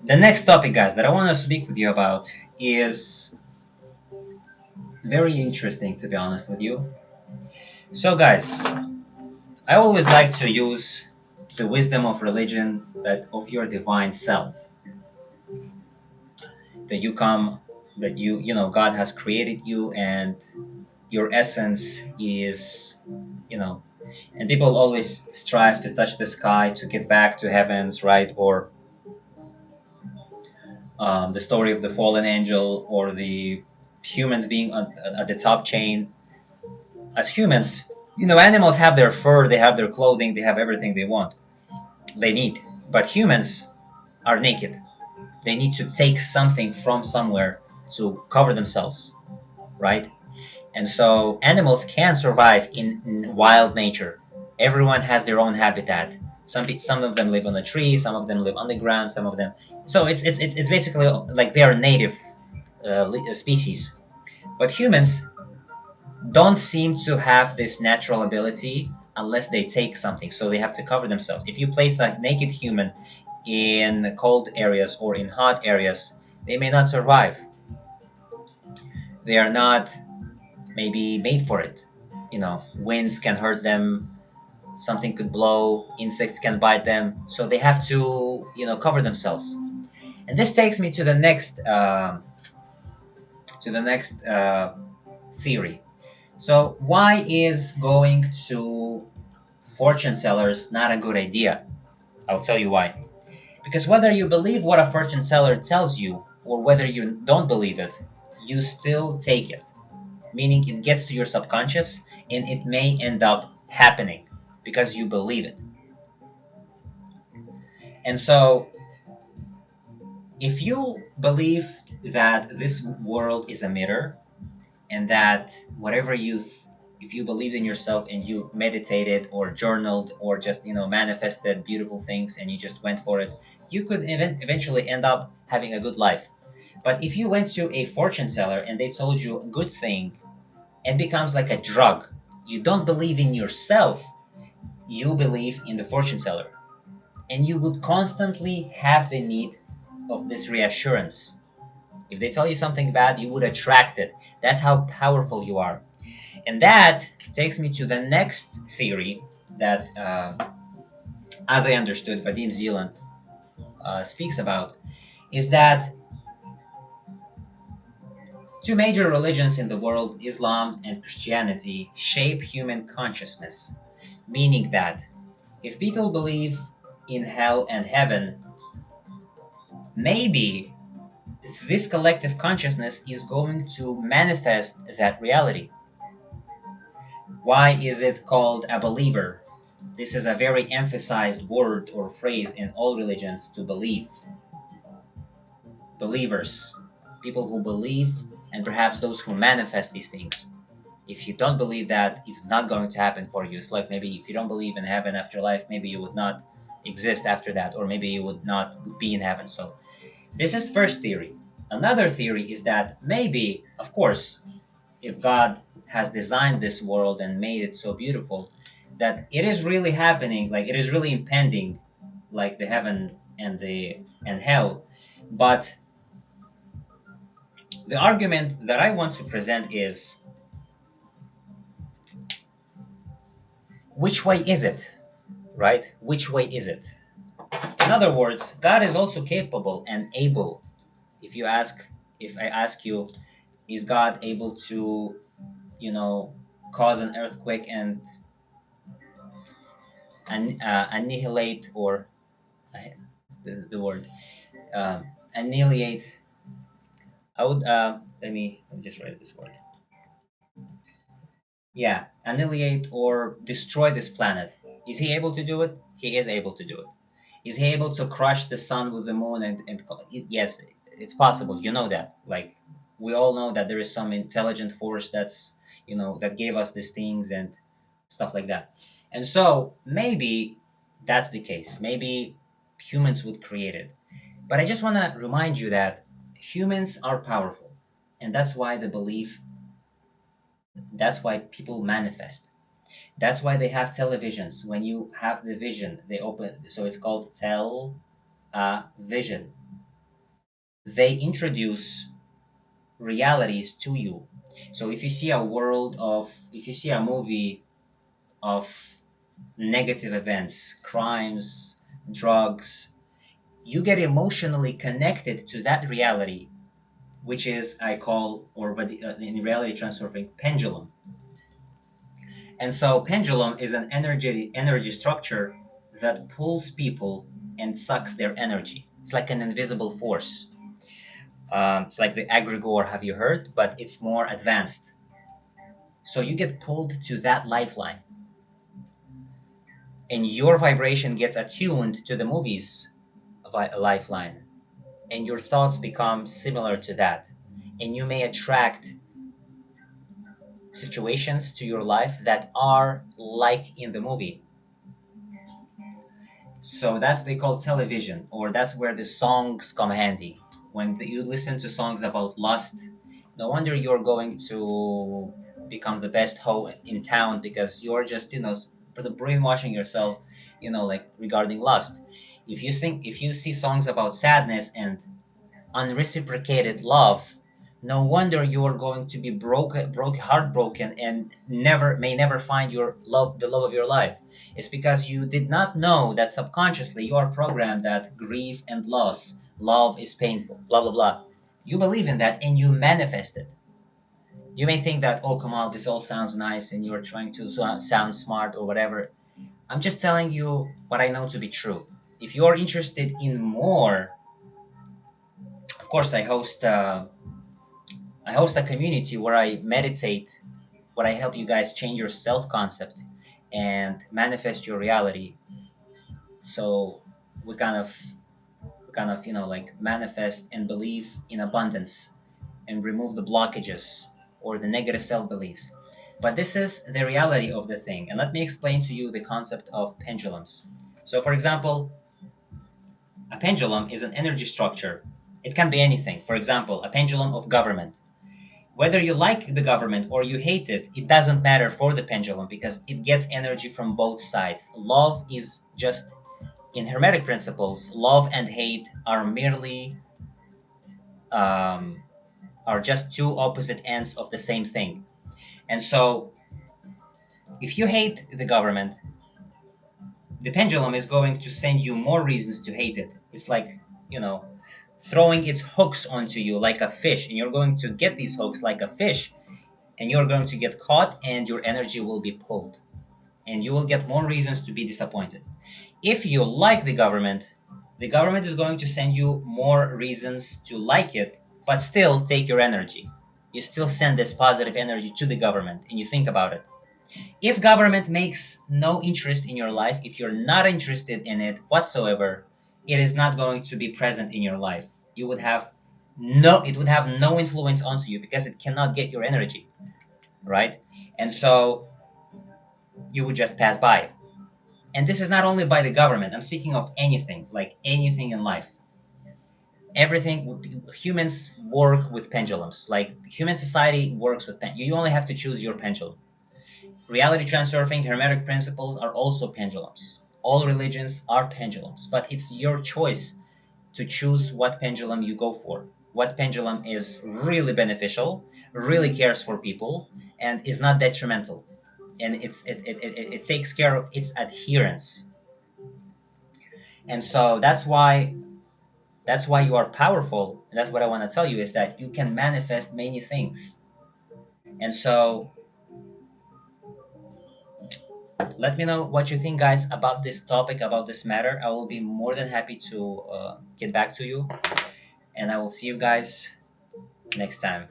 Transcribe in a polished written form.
The next topic, guys, that I want to speak with you about is very interesting, to be honest with you. So, guys, I always like to use the wisdom of religion, that of your divine self, that you come, that God has created you, and your essence is, you know, and people always strive to touch the sky to get back to heavens, right? Or the story of the fallen angel, or the humans being at the top chain. As humans, animals have their fur, they have their clothing, they have everything they need. But humans are naked. They need to take something from somewhere to cover themselves, right? And so animals can survive in wild nature. Everyone has their own habitat. Some of them live on a tree, some of them live underground, some of them. So it's basically like they are native species. But humans don't seem to have this natural ability unless they take something. So they have to cover themselves. If you place a naked human in cold areas or in hot areas, they may not survive. They are not maybe made for it. Winds can hurt them, something could blow, insects can bite them. So they have to, cover themselves. And this takes me to the next theory. So why is going to fortune tellers not a good idea? I'll tell you why. Because whether you believe what a fortune teller tells you or whether you don't believe it, you still take it. Meaning it gets to your subconscious and it may end up happening because you believe it. And so if you believe that this world is a mirror, and that whatever if you believed in yourself and you meditated or journaled or just manifested beautiful things and you just went for it, you could eventually end up having a good life. But if you went to a fortune teller and they told you a good thing, it becomes like a drug. You don't believe in yourself, you believe in the fortune teller, and you would constantly have the need of this reassurance. If they tell you something bad, you would attract it. That's how powerful you are. And that takes me to the next theory that, as I understood, Vadim Zealand speaks about, is that two major religions in the world, Islam and Christianity, shape human consciousness, meaning that if people believe in hell and heaven, maybe this collective consciousness is going to manifest that reality. Why is it called a believer? This is a very emphasized word or phrase in all religions, to believe. Believers, people who believe, and perhaps those who manifest these things. If you don't believe that, it's not going to happen for you. It's like maybe if you don't believe in heaven after life, maybe you would not exist after that, or maybe you would not be in heaven. So, this is first theory. Another theory is that maybe, of course, if God has designed this world and made it so beautiful, that it is really happening, like it is really impending, like the heaven and hell. But the argument that I want to present is, which way is it? Right? Which way is it? In other words, God is also capable and able. If you ask, if I ask you, is God able to, you know, cause an earthquake and annihilate, or the word, um, annihilate. I would let me just write this word. Yeah, annihilate or destroy this planet. Is he able to do it? He is able to do it. Is he able to crush the sun with the moon yes, it's possible. You know that. Like, we all know that there is some intelligent force that gave us these things and stuff like that. And so maybe that's the case. Maybe humans would create it. But I just want to remind you that humans are powerful. And that's why people manifest. That's why they have televisions. When you have the vision, they open. So it's called vision. they introduce realities to you. So if you see a movie of negative events, crimes, drugs, you get emotionally connected to that reality, which is I call, or in reality transferring, pendulum. And so pendulum is an energy structure that pulls people and sucks their energy. It's like an invisible force. It's like the egregore, have you heard? But it's more advanced. So you get pulled to that lifeline, and your vibration gets attuned to the movie's lifeline, and your thoughts become similar to that. And you may attract situations to your life that are like in the movie. So that's they call television, or that's where the songs come handy. When you listen to songs about lust, no wonder you're going to become the best hoe in town because you're just brainwashing yourself, like regarding lust. If you see songs about sadness and unreciprocated love, no wonder you are going to be heartbroken, and never find the love of your life. It's because you did not know that subconsciously you are programmed that grief and love is painful, blah blah blah. You believe in that and you manifest it. You may think that, oh, Kamal, this all sounds nice and you're trying to sound smart or whatever. I'm just telling you what I know to be true. If you're interested in more, of course, I host a community where I meditate, where I help you guys change your self concept and manifest your reality. So we kind of, like manifest and believe in abundance and remove the blockages or the negative self beliefs. But this is the reality of the thing. And let me explain to you the concept of pendulums. So, for example, a pendulum is an energy structure. It can be anything. For example, a pendulum of government. Whether you like the government or you hate it, it doesn't matter for the pendulum because it gets energy from both sides. Love is just, in Hermetic principles, love and hate are merely um, are just two opposite ends of the same thing. And so, if you hate the government, the pendulum is going to send you more reasons to hate it. It's like, you know, throwing its hooks onto you like a fish, and you're going to get these hooks like a fish, and you're going to get caught, and your energy will be pulled, and you will get more reasons to be disappointed. If you like the government is going to send you more reasons to like it, but still take your energy. You still send this positive energy to the government, and you think about it. If government makes no interest in your life, if you're not interested in it whatsoever, it is not going to be present in your life. It would have no influence onto you because it cannot get your energy, right? And so you would just pass by. And this is not only by the government. I'm speaking of anything, like anything in life. Everything, humans work with pendulums. Like human society works with you only have to choose your pendulum. Reality transurfing, hermetic principles are also pendulums. All religions are pendulums, but it's your choice to choose what pendulum you go for. What pendulum is really beneficial, really cares for people, and is not detrimental. And it takes care of its adherence. And so that's why you are powerful. And that's what I want to tell you is that you can manifest many things. And so let me know what you think, guys, about this topic, about this matter. I will be more than happy to get back to you. And I will see you guys next time.